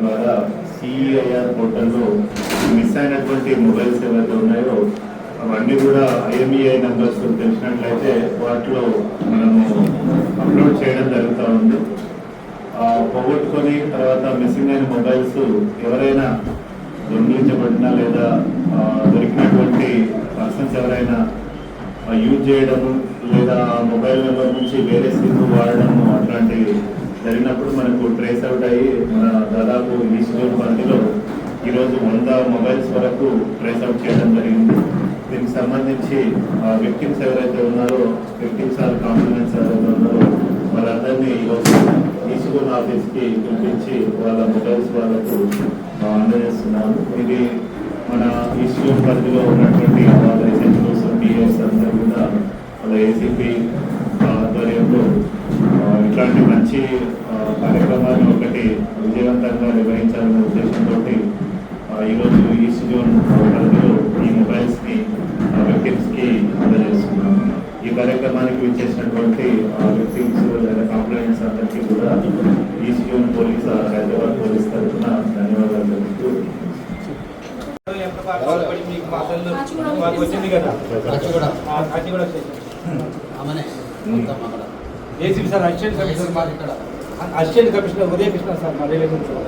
ద్వారా CEIR పోర్టల్లో miss అయినటువంటి మొబైల్స్ ఏవైతే ఉన్నాయో అవన్నీ కూడా IMEI నెంబర్స్ తెలిసినట్లయితే వాటిలో మనము అప్లోడ్ చేయడం జరుగుతూ ఉంది. పోగొట్టుకొని తర్వాత మిస్సింగ్ అయిన మొబైల్స్ ఎవరైనా దొంగిలించబడినా లేదా దొరికినటువంటి పర్సన్స్ ఎవరైనా యూజ్ చేయడము లేదా మొబైల్ నెంబర్ నుంచి వేరే సిమ్ వాడడము అట్లాంటివి జరిగినప్పుడు మనకు ట్రేస్ అవుట్ అయ్యి మన దాదాపు ఈ షెడ్యూల్ పరిధిలో ఈరోజు 100 మొబైల్స్ వరకు ట్రేస్ అవుట్ చేయడం జరిగింది. దీనికి సంబంధించి విక్టిమ్స్ ఎవరైతే ఉన్నారో విక్టిమ్స్ ఆర్ కాంప్లిమెంట్స్ ఎవరైతే ఉన్నారో వాళ్ళందరినీ ఈరోజు ఈ షెడ్యూల్ ఆఫీస్కి పిలిపించి వాళ్ళ మొబైల్స్ వాళ్ళకు అందజేస్తున్నాము. ఇది మన ఈ షెడ్యూల్ పరిధిలో ఉన్నటువంటి వాళ్ళ ఎస్ఎంఓస్ పిఎస్ అందరూ కూడా వాళ్ళ ఏసీపీ ఆధ్వర్యంలో ఇట్లాంటి మంచి కార్యక్రమాన్ని ఒకటి విజయవంతంగా నిర్వహించాలనే ఉద్దేశంతో ఈరోజు ఈ షెడ్యూల్ పరిధిలో ఈ మొబైల్స్ని విక్టిమ్స్కి అందజేస్తున్నాము. ఈ కార్యక్రమానికి విచ్చేసినటువంటి విక్టిమ్స్ లేదా కంప్లైంట్స్ అందరికీ కూడా ఈ షెడ్యూల్ పోలీస్ హైదరాబాద్ పోలీస్ తరఫున ధన్యవాదాలు తెలుపుతూ వచ్చింది కదా ఏసీపీ సార్ అసిస్టెంట్ కమిషనర్ ఉదయ కృష్ణ సార్ మా రిలేషన్ సార్